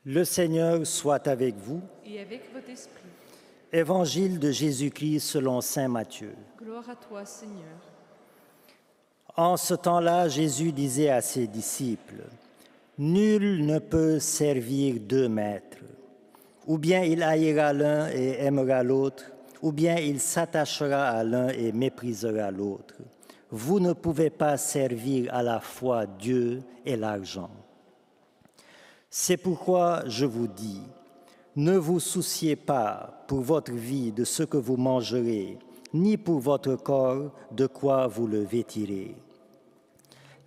Le Seigneur soit avec vous. Et avec votre esprit. Évangile de Jésus-Christ selon saint Matthieu. Gloire à toi, Seigneur. En ce temps-là, Jésus disait à ses disciples, « Nul ne peut servir deux maîtres. Ou bien il haïra l'un et aimera l'autre, ou bien il s'attachera à l'un et méprisera l'autre. Vous ne pouvez pas servir à la fois Dieu et l'argent. C'est pourquoi je vous dis, ne vous souciez pas pour votre vie de ce que vous mangerez, ni pour votre corps de quoi vous le vêtirez.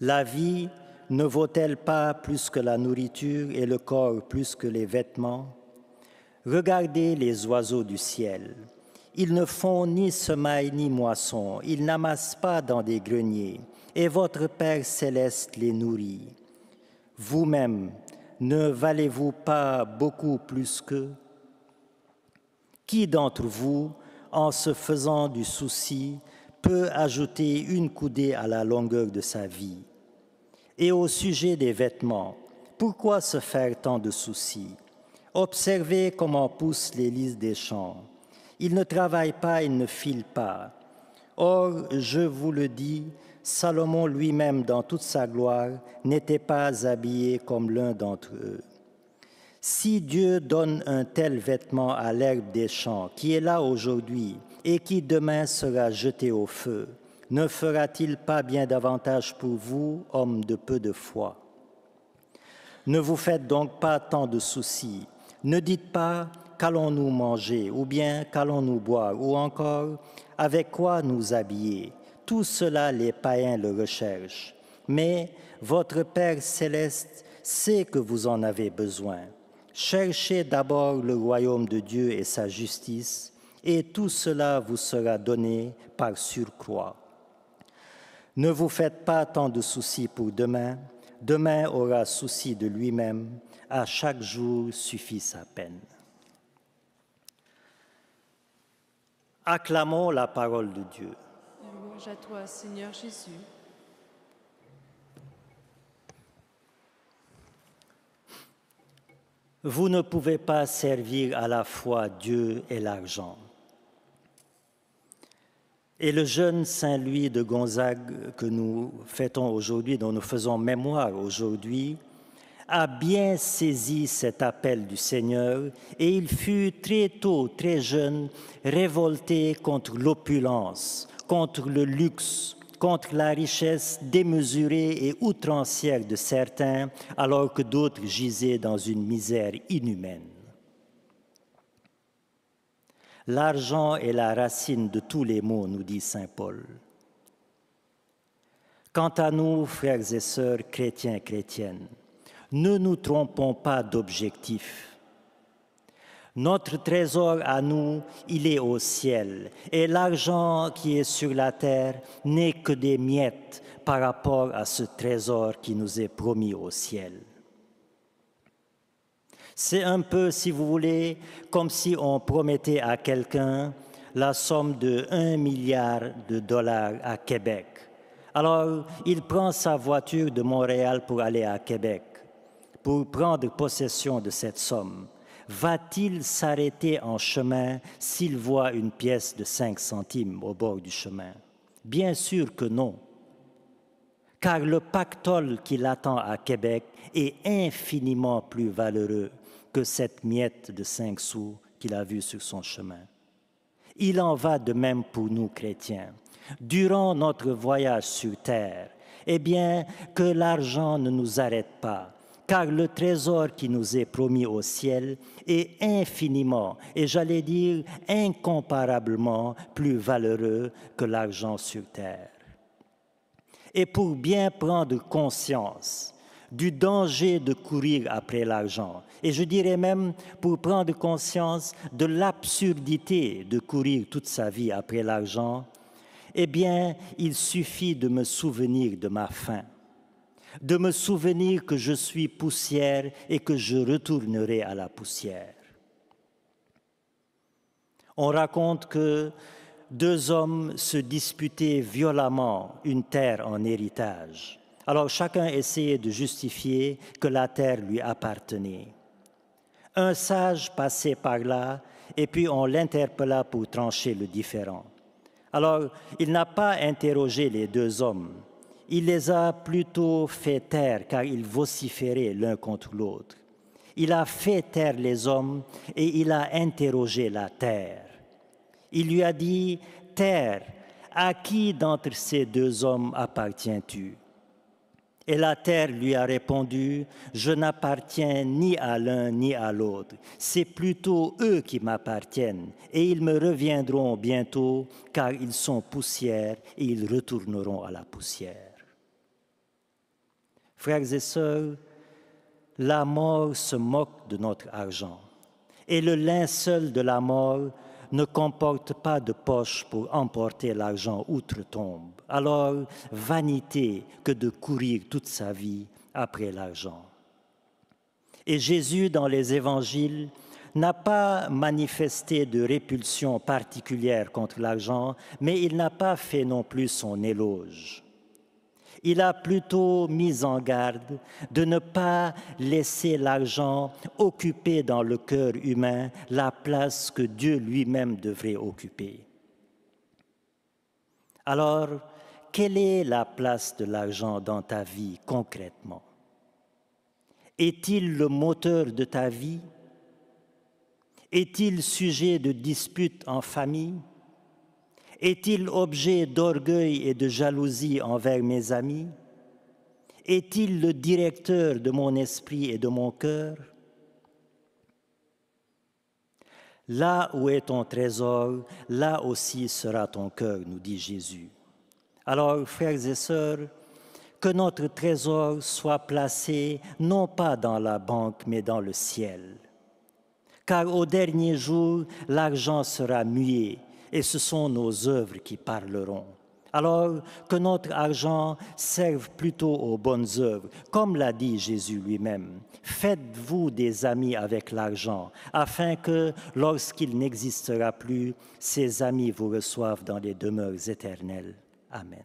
La vie ne vaut-elle pas plus que la nourriture et le corps plus que les vêtements? Regardez les oiseaux du ciel. Ils ne font ni semaille ni moisson, ils n'amassent pas dans des greniers, et votre Père céleste les nourrit. Vous-même, ne valez-vous pas beaucoup plus qu'eux? Qui d'entre vous, en se faisant du souci, peut ajouter une coudée à la longueur de sa vie? Et au sujet des vêtements, pourquoi se faire tant de soucis? Observez comment poussent les lys des champs. Ils ne travaillent pas, ils ne filent pas. Or, je vous le dis, Salomon lui-même, dans toute sa gloire, n'était pas habillé comme l'un d'entre eux. Si Dieu donne un tel vêtement à l'herbe des champs, qui est là aujourd'hui et qui demain sera jeté au feu, ne fera-t-il pas bien davantage pour vous, hommes de peu de foi? Ne vous faites donc pas tant de soucis. Ne dites pas « qu'allons-nous manger » ou bien « qu'allons-nous boire » ou encore « avec quoi nous habiller ». Tout cela, les païens le recherchent. Mais votre Père céleste sait que vous en avez besoin. Cherchez d'abord le royaume de Dieu et sa justice, et tout cela vous sera donné par surcroît. Ne vous faites pas tant de soucis pour demain. Demain aura souci de lui-même. À chaque jour suffit sa peine. Acclamons la parole de Dieu. Louange à toi, Seigneur Jésus. Vous ne pouvez pas servir à la fois Dieu et l'argent. Et le jeune Saint Louis de Gonzague que nous fêtons aujourd'hui, dont nous faisons mémoire aujourd'hui, a bien saisi cet appel du Seigneur et il fut très tôt, très jeune, révolté contre l'opulence, contre le luxe, contre la richesse démesurée et outrancière de certains, alors que d'autres gisaient dans une misère inhumaine. L'argent est la racine de tous les maux, nous dit saint Paul. Quant à nous, frères et sœurs chrétiens, chrétiennes, ne nous trompons pas d'objectif. Notre trésor à nous, il est au ciel, et l'argent qui est sur la terre n'est que des miettes par rapport à ce trésor qui nous est promis au ciel. C'est un peu, si vous voulez, comme si on promettait à quelqu'un la somme de 1 milliard de dollars à Québec. Alors, il prend sa voiture de Montréal pour aller à Québec, pour prendre possession de cette somme. Va-t-il s'arrêter en chemin s'il voit une pièce de 5 centimes au bord du chemin? Bien sûr que non. Car le pactole qui l'attend à Québec est infiniment plus valeureux que cette miette de 5 sous qu'il a vue sur son chemin. Il en va de même pour nous, chrétiens. Durant notre voyage sur terre, eh bien, que l'argent ne nous arrête pas, car le trésor qui nous est promis au ciel est infiniment, et j'allais dire incomparablement plus valeureux que l'argent sur terre. Et pour bien prendre conscience du danger de courir après l'argent, et je dirais même pour prendre conscience de l'absurdité de courir toute sa vie après l'argent, eh bien, il suffit de me souvenir de ma fin, de me souvenir que je suis poussière et que je retournerai à la poussière. On raconte que 2 hommes se disputaient violemment une terre en héritage. Alors chacun essayait de justifier que la terre lui appartenait. Un sage passait par là et puis on l'interpella pour trancher le différend. Alors, il n'a pas interrogé les deux hommes. Il les a plutôt fait taire car ils vociféraient l'un contre l'autre. Il a fait taire les hommes et il a interrogé la terre. Il lui a dit, « Terre, à qui d'entre ces deux hommes appartiens-tu » Et la terre lui a répondu, « Je n'appartiens ni à l'un ni à l'autre. C'est plutôt eux qui m'appartiennent et ils me reviendront bientôt car ils sont poussière et ils retourneront à la poussière. » Frères et sœurs, la mort se moque de notre argent et le linceul de la mort ne comporte pas de poche pour emporter l'argent outre-tombe. Alors, vanité que de courir toute sa vie après l'argent. Et Jésus, dans les évangiles, n'a pas manifesté de répulsion particulière contre l'argent, mais il n'a pas fait non plus son éloge. Il a plutôt mis en garde de ne pas laisser l'argent occuper dans le cœur humain la place que Dieu lui-même devrait occuper. Alors, quelle est la place de l'argent dans ta vie concrètement? Est-il le moteur de ta vie? Est-il sujet de disputes en famille? Est-il objet d'orgueil et de jalousie envers mes amis? Est-il le directeur de mon esprit et de mon cœur? Là où est ton trésor, là aussi sera ton cœur, nous dit Jésus. Alors, frères et sœurs, que notre trésor soit placé non pas dans la banque, mais dans le ciel. Car au dernier jour, l'argent sera muet, et ce sont nos œuvres qui parleront. Alors que notre argent serve plutôt aux bonnes œuvres, comme l'a dit Jésus lui-même. Faites-vous des amis avec l'argent, afin que, lorsqu'il n'existera plus, ces amis vous reçoivent dans les demeures éternelles. Amen.